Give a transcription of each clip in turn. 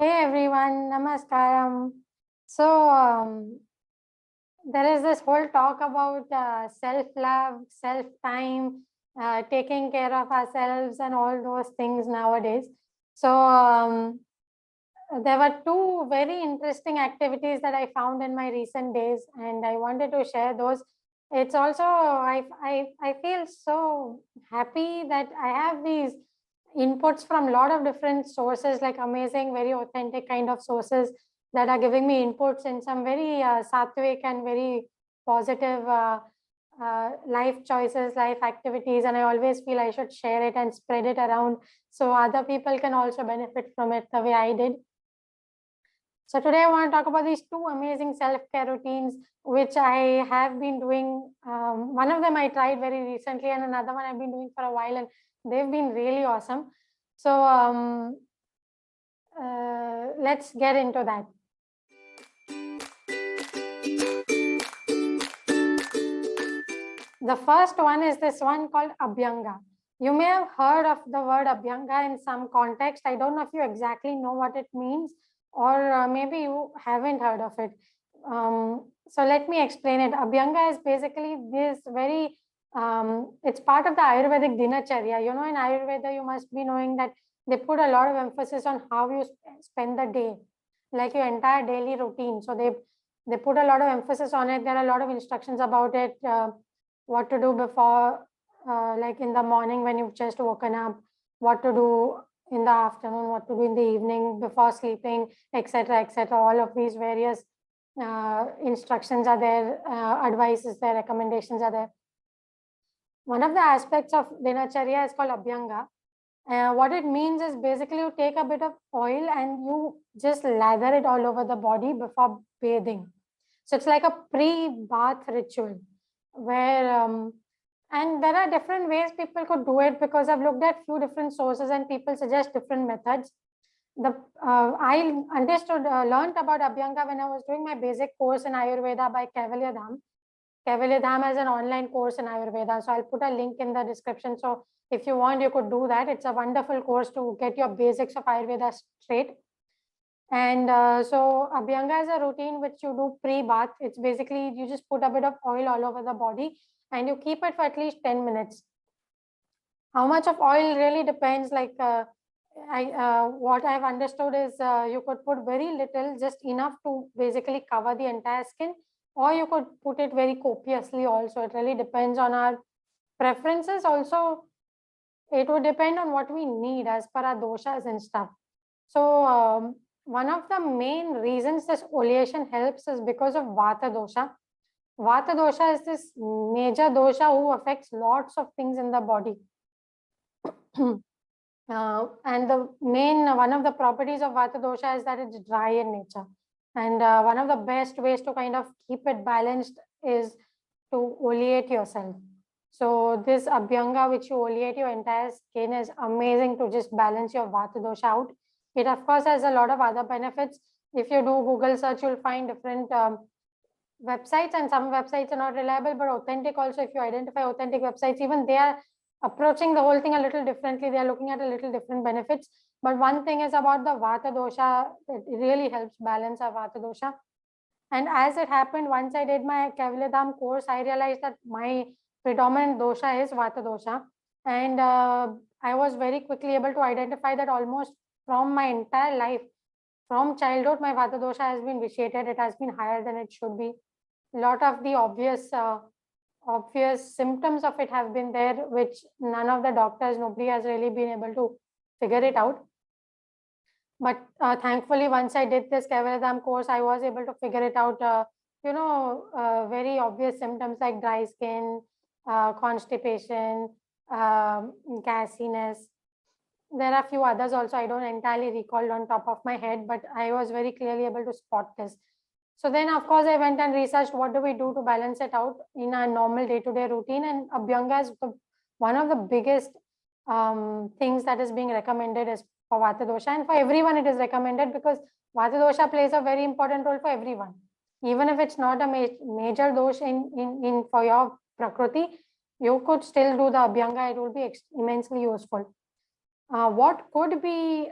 Hey everyone, Namaskaram. So, there is this whole talk about self-love, self-time, taking care of ourselves and all those things nowadays. So, there were two very interesting activities that I found in my recent days, and I wanted to share those. It's also, I feel so happy that I have these inputs from a lot of different sources, like amazing, very authentic kind of sources that are giving me inputs in some very sattvic and very positive life choices, life activities. And I always feel I should share it and spread it around so other people can also benefit from it the way I did. So today I want to talk about these two amazing self-care routines, which I have been doing. One of them I tried very recently and another one I've been doing for a while, and they've been really awesome. So let's get into that. The first one is this one called Abhyanga. You may have heard of the word Abhyanga in some context. I don't know if you exactly know what it means, or maybe you haven't heard of it. So let me explain it. Abhyanga is basically this very, it's part of the Ayurvedic dinacharya. You know, in Ayurveda, you must be knowing that they put a lot of emphasis on how you spend the day, like your entire daily routine. So they put a lot of emphasis on it. There are a lot of instructions about it. What to do before, like in the morning when you've just woken up, what to do in the afternoon, what to do in the evening before sleeping, etc., etc. All of these various instructions are there, advice is there, recommendations are there. One of the aspects of dinacharya is called Abhyanga. What it means is basically you take a bit of oil and you just lather it all over the body before bathing. So it's like a pre-bath ritual where, and there are different ways people could do it because I've looked at few different sources and people suggest different methods. I learned about Abhyanga when I was doing my basic course in Ayurveda by Kaivalyadhama. Kaivalyadhama is an online course in Ayurveda. So I'll put a link in the description. So if you want, you could do that. It's a wonderful course to get your basics of Ayurveda straight. And so Abhyanga is a routine which you do pre-bath. It's basically, you just put a bit of oil all over the body and you keep it for at least 10 minutes. How much of oil really depends. Like what I've understood is you could put very little, just enough to basically cover the entire skin, or you could put it very copiously also. It really depends on our preferences. Also, it would depend on what we need as per our doshas and stuff. So one of the main reasons this oleation helps is because of Vata dosha. Vata dosha is this major dosha who affects lots of things in the body. And the main one of the properties of Vata dosha is that it's dry in nature. And one of the best ways to kind of keep it balanced is to oleate yourself. So this Abhyanga, which you oleate your entire skin, is amazing to just balance your Vata dosha out. It of course has a lot of other benefits. If you do Google search, you'll find different websites, and some websites are not reliable, but authentic also. If you identify authentic websites, even they are approaching the whole thing a little differently. They are looking at a little different benefits. But one thing is about the Vata dosha, it really helps balance our Vata dosha. And as it happened, once I did my Kaivalyadhama course, I realized that my predominant dosha is Vata dosha. And I was very quickly able to identify that almost from my entire life, from childhood, my Vata dosha has been vitiated. It has been higher than it should be. A lot of the obvious symptoms of it have been there, which none of the doctors, nobody has really been able to figure it out. But thankfully, once I did this Kaivalyadhama course, I was able to figure it out. Very obvious symptoms like dry skin, constipation, gassiness. There are a few others also. I don't entirely recall on top of my head, but I was very clearly able to spot this. So then, of course, I went and researched what do we do to balance it out in a normal day-to-day routine. And Abhyanga is one of the biggest things that is being recommended is for Vata dosha. And for everyone, it is recommended because Vata dosha plays a very important role for everyone. Even if it's not a major dosha in for your Prakriti, you could still do the Abhyanga. It will be immensely useful. What could be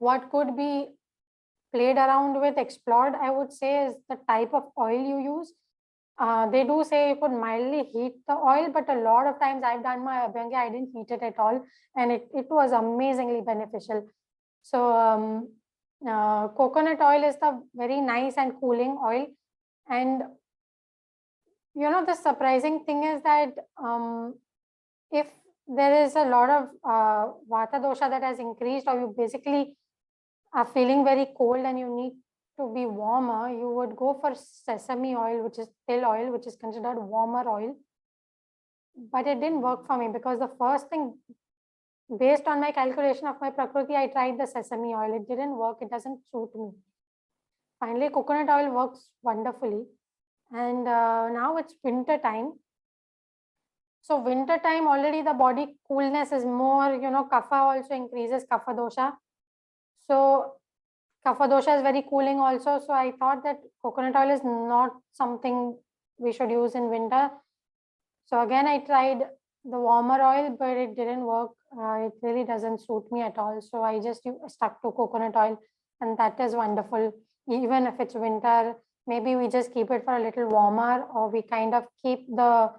what could be played around with, explored, I would say, is the type of oil you use. They do say you could mildly heat the oil, but a lot of times I've done my Abhyanga, I didn't heat it at all, and it was amazingly beneficial. So coconut oil is the very nice and cooling oil. And you know, the surprising thing is that if there is a lot of vata dosha that has increased, or you basically are feeling very cold and you need to be warmer, you would go for sesame oil, which is till oil, which is considered warmer oil. But it didn't work for me, because the first thing, based on my calculation of my prakriti, I tried the sesame oil. It didn't work. It doesn't suit me. Finally, coconut oil works wonderfully. And now it's winter time. So winter time, already the body coolness is more, you know, kapha also increases, kapha dosha. So kapha dosha is very cooling also. So I thought that coconut oil is not something we should use in winter. So again, I tried the warmer oil, but it didn't work. It really doesn't suit me at all. So I just stuck to coconut oil, and that is wonderful. Even if it's winter, maybe we just keep it for a little warmer, or we kind of keep the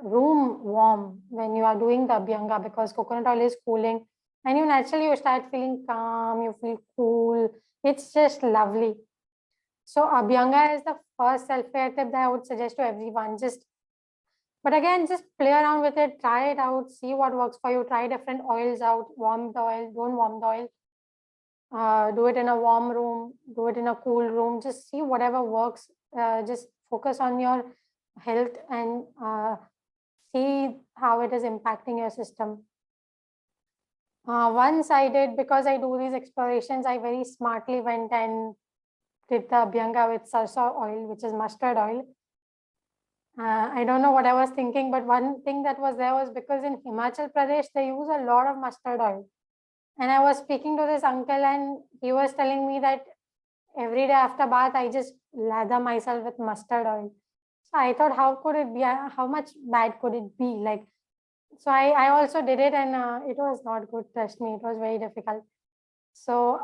room warm when you are doing the Abhyanga, because coconut oil is cooling, and you start feeling calm, you feel cool. It's just lovely. So Abhyanga is the first self-care tip that I would suggest to everyone. But again, just play around with it, try it out, see what works for you, try different oils out, warm the oil, don't warm the oil. Do it in a warm room, do it in a cool room, just see whatever works. Just focus on your health and see how it is impacting your system. Once I did, because I do these explorations, I very smartly went and did the Abhyanga with sarso oil, which is mustard oil. I don't know what I was thinking, but one thing that was there was because in Himachal Pradesh, they use a lot of mustard oil. And I was speaking to this uncle, and he was telling me that every day after bath, I just lather myself with mustard oil. So I thought, how could it be? How much bad could it be? Like, so I also did it, and it was not good. Trust me, it was very difficult. So,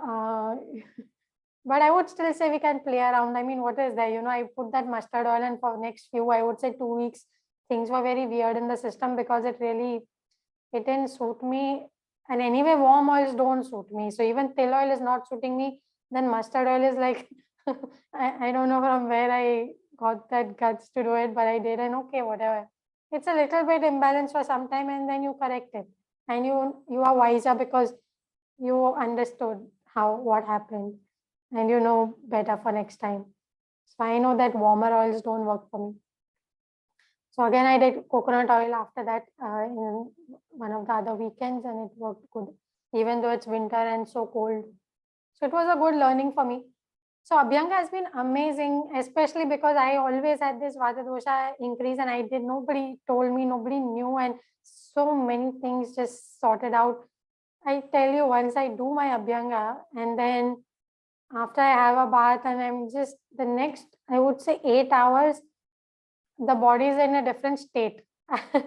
but I would still say we can play around. I mean, what is there? You know, I put that mustard oil, and for next few, I would say 2 weeks, things were very weird in the system, because it didn't suit me. And anyway, warm oils don't suit me. So even till oil is not suiting me, then mustard oil is like, I don't know from where I got that guts to do it, but I did, and okay, whatever. It's a little bit imbalanced for some time, and then you correct it. And you are wiser, because you understood what happened, and you know better for next time. So I know that warmer oils don't work for me. So again, I did coconut oil after that in one of the other weekends, and it worked good, even though it's winter and so cold. So it was a good learning for me. So Abhyanga has been amazing, especially because I always had this Vata dosha increase, and nobody told me, nobody knew, and so many things just sorted out. I tell you, once I do my Abhyanga, and then after I have a bath, and I'm just the next, I would say 8 hours, the body is in a different state. I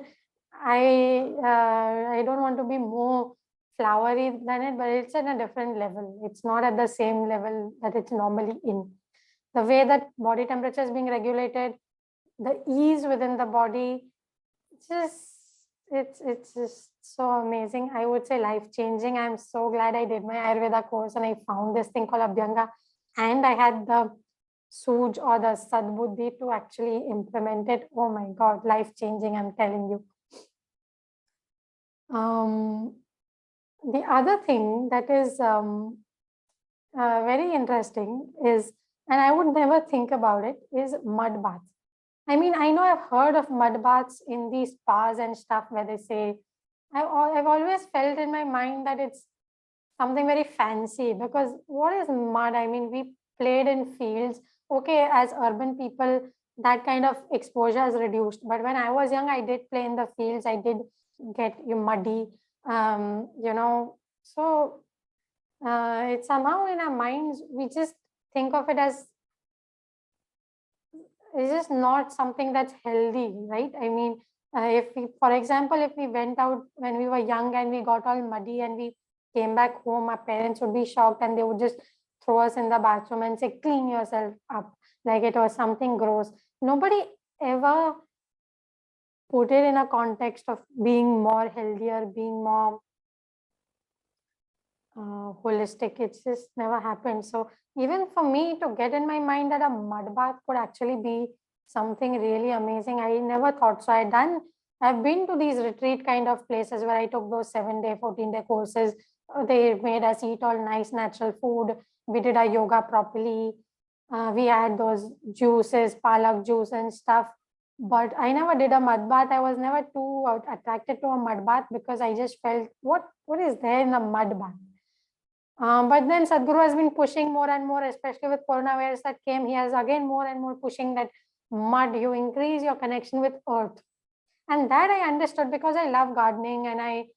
don't want to be more flowery than it, but it's in a different level. It's not at the same level that it's normally in. The way that body temperature is being regulated, the ease within the body, it's just so amazing. I would say life changing. I'm so glad I did my Ayurveda course and I found this thing called Abhyanga, and I had the Suj or the Sadbuddhi to actually implement it. Oh my God, life changing, I'm telling you. The other thing that is very interesting is, and I would never think about it, is mud baths. I mean, I know I've heard of mud baths in these spas and stuff where they say, I've always felt in my mind that it's something very fancy, because what is mud? I mean, we played in fields. Okay, as urban people, that kind of exposure has reduced. But when I was young, I did play in the fields. I did get muddy, you know. So it's somehow in our minds, we just think of it as, it's just not something that's healthy, right? I mean, if we, for example, if we went out when we were young and we got all muddy and we came back home, my parents would be shocked and they would just throw us in the bathroom and say, clean yourself up, like it was something gross. Nobody ever put it in a context of being more healthier, being more holistic. It's just never happened. So even for me to get in my mind that a mud bath could actually be something really amazing, I never thought so. I've been to these retreat kind of places where I took those 7-day, 14-day courses. They made us eat all nice natural food. We did our yoga properly. We had those juices, palak juice and stuff. But I never did a mud bath. I was never too attracted to a mud bath because I just felt, what is there in a mud bath? But then Sadhguru has been pushing more and more, especially with coronavirus that came. He has again more and more pushing that mud, you increase your connection with earth. And that I understood because I love gardening and I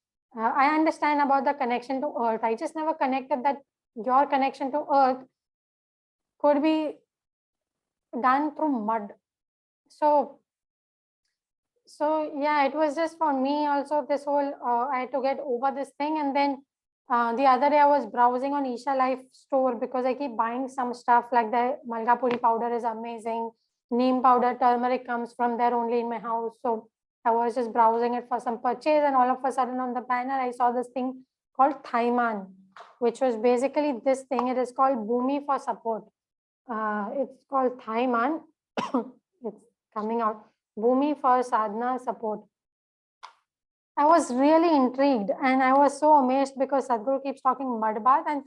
understand about the connection to earth. I just never connected that your connection to earth could be done through mud. So yeah, it was just for me also this whole, I had to get over this thing. And then the other day I was browsing on Isha Life store because I keep buying some stuff like the Malgapuri powder is amazing. Neem powder, turmeric comes from there only in my house. So I was just browsing it for some purchase and all of a sudden on the banner, I saw this thing called Thaai Mann, which was basically this thing. It is called Bhumi for support. It's called Thaai Mann. It's coming out. Bhumi for sadhana support. I was really intrigued and I was so amazed because Sadhguru keeps talking mud bath and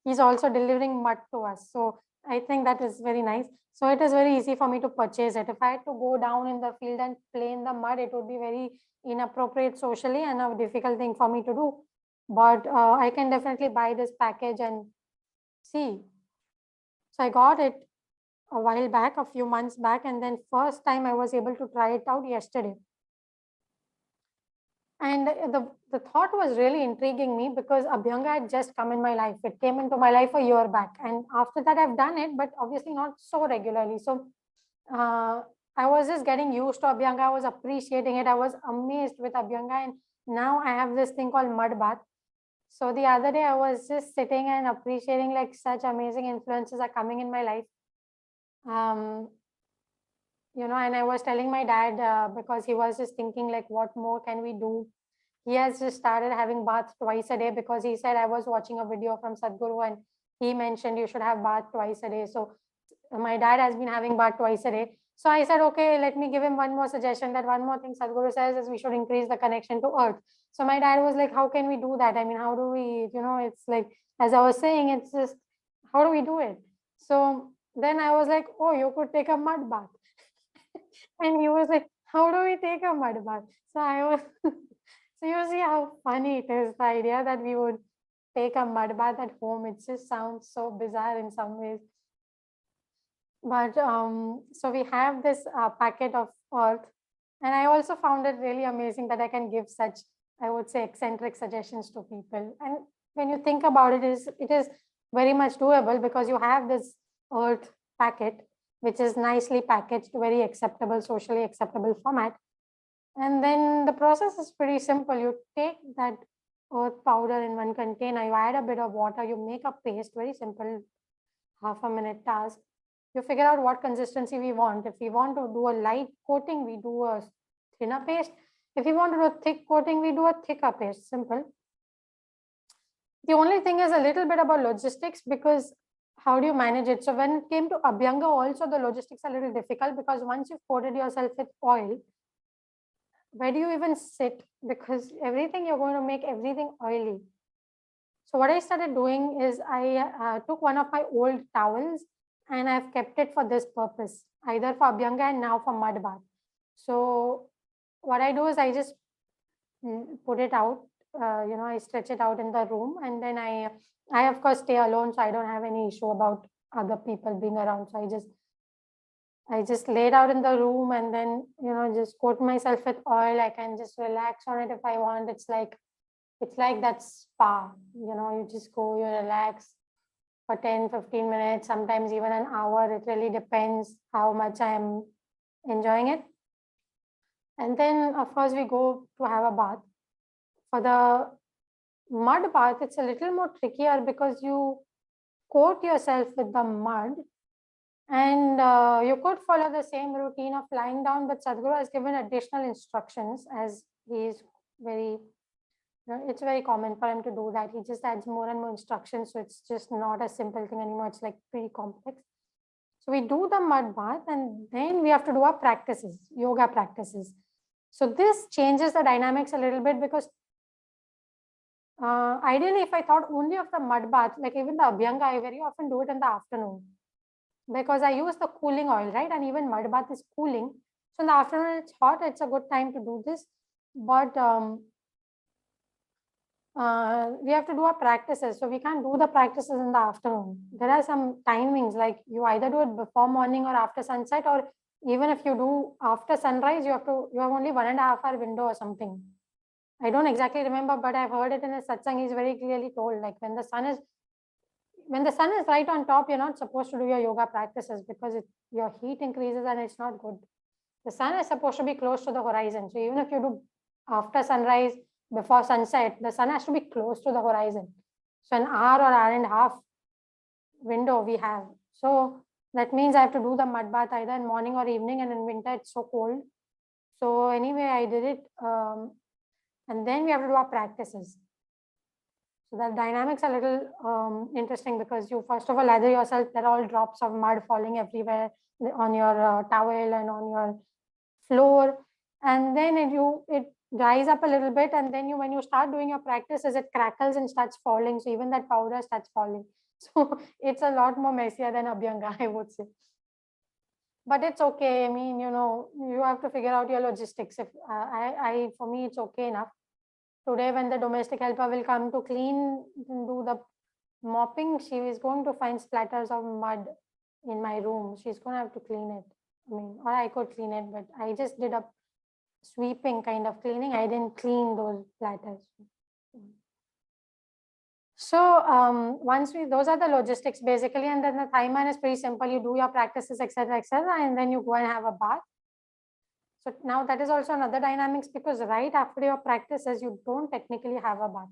he's also delivering mud to us. So I think that is very nice. So it is very easy for me to purchase it. If I had to go down in the field and play in the mud, it would be very inappropriate socially and a difficult thing for me to do. But I can definitely buy this package and see. So I got it a while back, a few months back, and then first time I was able to try it out yesterday. And the thought was really intriguing me because Abhyanga had just come in my life. It came into my life a year back. And after that, I've done it, but obviously not so regularly. So I was just getting used to Abhyanga. I was appreciating it. I was amazed with Abhyanga. And now I have this thing called mud bath. So the other day, I was just sitting and appreciating like such amazing influences are coming in my life. You know, and I was telling my dad because he was just thinking like, what more can we do? He has just started having bath twice a day because he said I was watching a video from Sadhguru and he mentioned you should have bath twice a day. So my dad has been having bath twice a day. So I said, okay, let me give him one more suggestion. That one more thing Sadhguru says is we should increase the connection to earth. So my dad was like, how can we do that? I mean, how do we, you know, it's like, as I was saying, it's just, how do we do it? So then I was like, oh, you could take a mud bath. And he was like, how do we take a mud bath? So I was, so you see how funny it is, the idea that we would take a mud bath at home. It just sounds so bizarre in some ways. But so we have this packet of earth. And I also found it really amazing that I can give such, I would say, eccentric suggestions to people. And when you think about it, it is very much doable because you have this earth packet, which is nicely packaged, very acceptable, socially acceptable format. And then the process is pretty simple. You take that earth powder in one container, you add a bit of water, you make a paste, very simple, half-a-minute task. You figure out what consistency we want. If we want to do a light coating, we do a thinner paste. If we want to do a thick coating, we do a thicker paste, simple. The only thing is a little bit about logistics because how do you manage it? So when it came to Abhyanga also, the logistics are a little difficult because once you've coated yourself with oil, where do you even sit? Because everything you're going to make everything oily. So what I started doing is I took one of my old towels and I've kept it for this purpose, either for Abhyanga and now for mud bath. So what I do is I just put it out, you know, I stretch it out in the room and then I of course stay alone. So I don't have any issue about other people being around. So I just laid out in the room and then, you know, just coat myself with oil. I can just relax on it if I want. It's like that spa, you know, you just go, you relax for 10-15 minutes, sometimes even an hour. It really depends how much I am enjoying it. And then, of course, we go to have a bath. For the mud bath, it's a little more trickier because you coat yourself with the mud, and you could follow the same routine of lying down, but Sadhguru has given additional instructions, as he is very, it's very common for him to do that. He just adds more and more instructions, so it's just not a simple thing anymore. It's like pretty complex. So we do the mud bath, and then we have to do our practices, yoga practices. So this changes the dynamics a little bit, because ideally, if I thought only of the mud bath, like even the Abhyanga, I very often do it in the afternoon, because I use the cooling oil, right? And even mud bath is cooling. So in the afternoon, it's hot. It's a good time to do this. But we have to do our practices. So we can't do the practices in the afternoon. There are some timings, like you either do it before morning or after sunset, or even if you do after sunrise, you have only 1.5 hour window or something. I don't exactly remember, but I've heard it in a satsang. He's very clearly told, like when the sun is right on top, you're not supposed to do your yoga practices, because your heat increases and it's not good. The sun is supposed to be close to the horizon. So even if you do after sunrise, before sunset, the sun has to be close to the horizon. So an hour or hour and a half window we have. So that means I have to do the mud bath either in morning or evening, and in winter it's so cold. So anyway, I did it. And then we have to do our practices. So the dynamics are a little interesting, because you first of all lather yourself. There are all drops of mud falling everywhere on your towel and on your floor, and then it dries up a little bit, and then when you start doing your practices, it crackles and starts falling. So even that powder starts falling. So it's a lot more messier than Abhyanga, I would say. But it's okay. I mean, you have to figure out your logistics. If for me, it's okay enough. Today, when the domestic helper will come to clean, do the mopping, she is going to find splatters of mud in my room. She's going to have to clean it. I mean, or I could clean it, but I just did a sweeping kind of cleaning. I didn't clean those splatters. So those are the logistics basically, and then the Thai Mann is pretty simple. You do your practices, etc., and then you go and have a bath. So now that is also another dynamics, because right after your practices, you don't technically have a bath.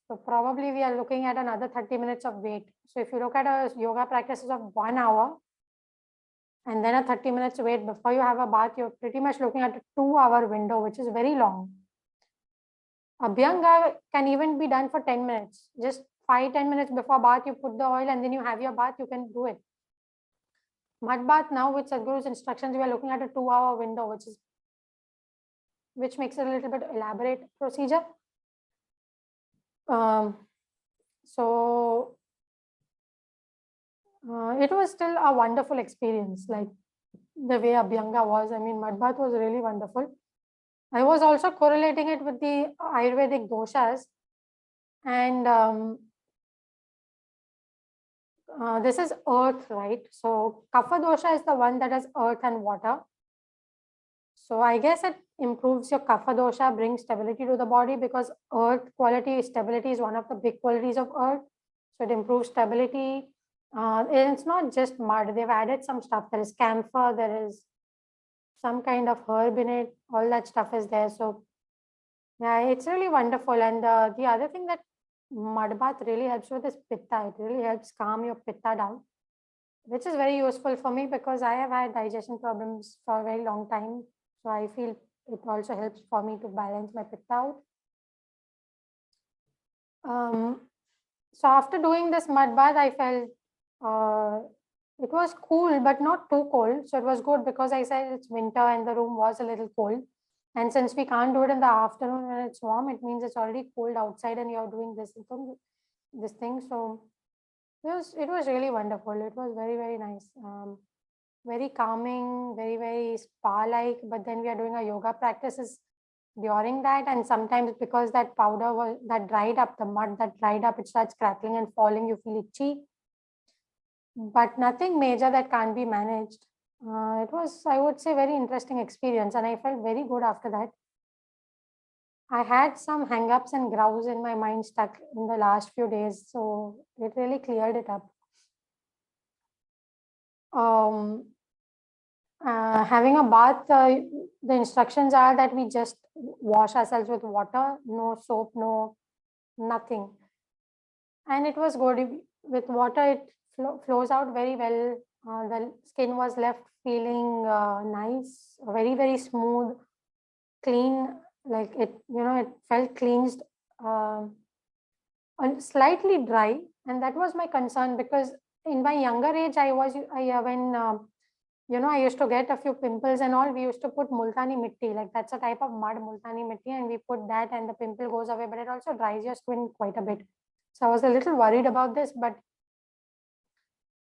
So probably we are looking at another 30 minutes of wait. So if you look at a yoga practices of 1 hour and then a 30 minutes wait before you have a bath, you're pretty much looking at a 2-hour window, which is very long. Abhyanga can even be done for 10 minutes. Just 5-10 minutes before bath, you put the oil and then you have your bath, you can do it. Mud bath now, with Sadhguru's instructions, we are looking at a 2-hour window, which makes it a little bit elaborate procedure. So it was still a wonderful experience, like the way Abhyanga was. I mean, mud bath was really wonderful. I was also correlating it with the Ayurvedic doshas, and this is earth, right? So Kapha dosha is the one that has earth and water. So I guess it improves your Kapha dosha, brings stability to the body, because earth stability is one of the big qualities of earth. So it improves stability. It's not just mud. They've added some stuff. There is camphor. There is some kind of herb in it. All that stuff is there. So yeah, it's really wonderful. And the other thing that mud bath really helps with is pitta. It really helps calm your pitta down, which is very useful for me, because I have had digestion problems for a very long time. So I feel it also helps for me to balance my pitta out. So after doing this mud bath, I felt it was cool, but not too cold. So it was good, because I said it's winter and the room was a little cold. And since we can't do it in the afternoon when it's warm, it means it's already cold outside and you're doing this thing. So it was really wonderful. It was very, very nice. Very calming, very, very spa-like. But then we are doing our yoga practices during that, and sometimes because that powder that dried up, the mud that dried up, it starts crackling and falling. You feel itchy, but nothing major that can't be managed. It was, I would say, very interesting experience, and I felt very good after that. I had some hang-ups and growls in my mind stuck in the last few days, so it really cleared it up. having a bath, the instructions are that we just wash ourselves with water, no soap, no nothing. And it was good. With water, it flows out very well. The skin was left feeling nice, very, very smooth, clean, like it, it felt cleansed, slightly dry. And that was my concern, because in my younger age, I used to get a few pimples and all, we used to put multani mitti, like that's a type of mud, multani mitti, and we put that and the pimple goes away, but it also dries your skin quite a bit. So I was a little worried about this, but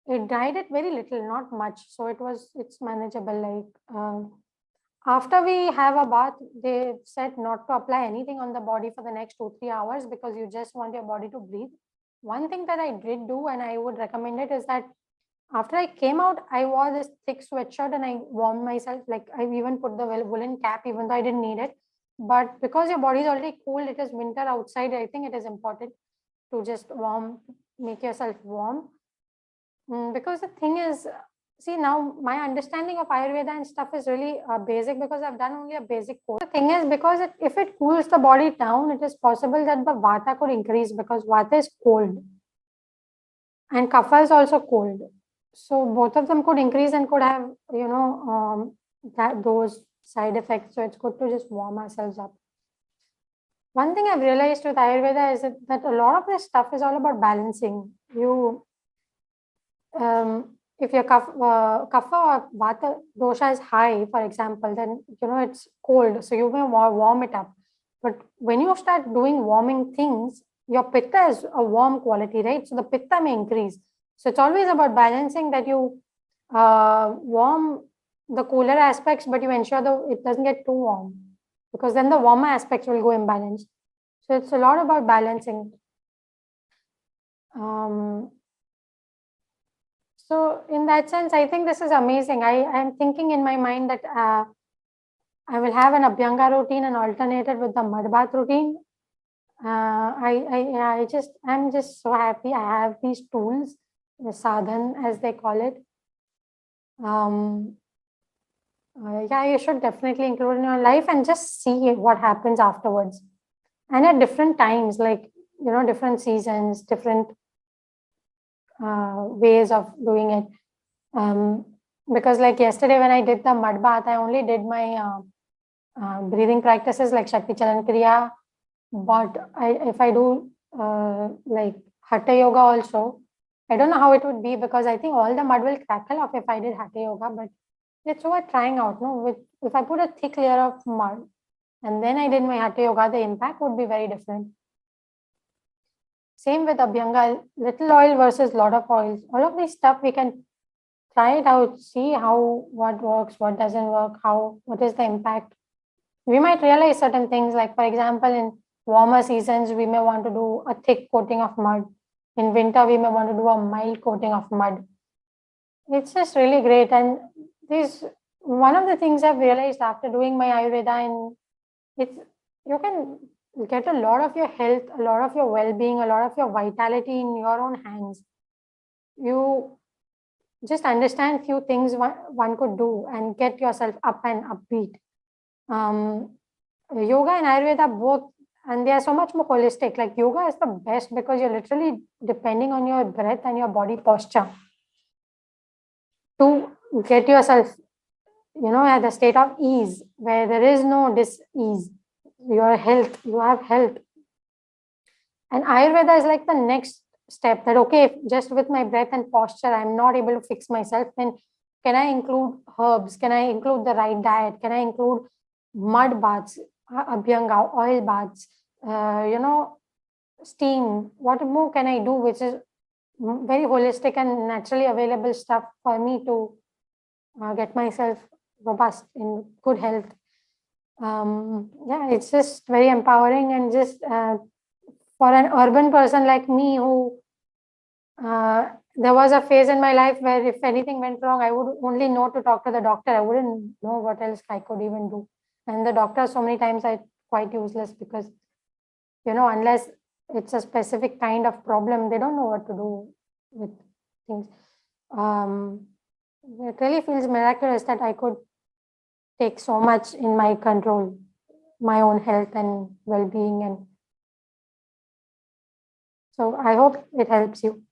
it dried it very little, not much. So it's manageable. Like after we have a bath, they said not to apply anything on the body for the next 2-3 hours, because you just want your body to breathe. One thing that I did do, and I would recommend it, is that after I came out, I wore this thick sweatshirt and I warmed myself. Like I even put the woolen cap, even though I didn't need it. But because your body is already cold, it is winter outside, I think it is important to just make yourself warm. Because the thing is, see, now my understanding of Ayurveda and stuff is really basic, because I've done only a basic course. The thing is, because if it cools the body down, it is possible that the vata could increase, because vata is cold and kapha is also cold. So both of them could increase and could have, those side effects. So it's good to just warm ourselves up. One thing I've realized with Ayurveda is that a lot of this stuff is all about balancing. If your kapha or vata dosha is high, for example, then it's cold, so you may warm it up. But when you start doing warming things, your pitta is a warm quality, right? So the pitta may increase. So it's always about balancing, that you warm the cooler aspects, but you ensure that it doesn't get too warm, because then the warmer aspects will go imbalanced. So it's a lot about balancing. So in that sense, I think this is amazing. I am thinking in my mind that I will have an Abhyanga routine and alternate it with the mud bath routine. I'm just so happy I have these tools, the sadhan as they call it. Yeah, you should definitely include in your life and just see what happens afterwards. And at different times, like, different seasons, different ways of doing it. Because like yesterday when I did the mud bath, I only did my breathing practices like Shakti Chalan Kriya. But if I do like Hatha Yoga also, I don't know how it would be, because I think all the mud will crackle off if I did Hatha Yoga. But it's worth trying out. No, if I put a thick layer of mud and then I did my Hatha Yoga, the impact would be very different. Same with Abhyanga, little oil versus lot of oils. All of this stuff we can try it out, see what works, what doesn't work, what is the impact. We might realize certain things, like for example, in warmer seasons, we may want to do a thick coating of mud. In winter, we may want to do a mild coating of mud. It's just really great. And this one of the things I've realized after doing my Ayurveda, and you can get a lot of your health, a lot of your well-being, a lot of your vitality in your own hands. You just understand few things one could do and get yourself up and upbeat. Yoga and Ayurveda both, and they are so much more holistic. Like yoga is the best because you're literally depending on your breath and your body posture to get yourself, at the state of ease where there is no dis-ease. You have health. And Ayurveda is like the next step, that okay, if just with my breath and posture I'm not able to fix myself, then can I include herbs? Can I include the right diet? Can I include mud baths, Abhyanga, oil baths, steam? What more can I do, which is very holistic and naturally available stuff for me to get myself robust in good health? Yeah, it's just very empowering. And just for an urban person like me, who there was a phase in my life where if anything went wrong, I would only know to talk to the doctor. I wouldn't know what else I could even do. And the doctor, so many times, are quite useless, because, unless it's a specific kind of problem, they don't know what to do with things. It really feels miraculous that I could take so much in my control, my own health and well-being. And so I hope it helps you.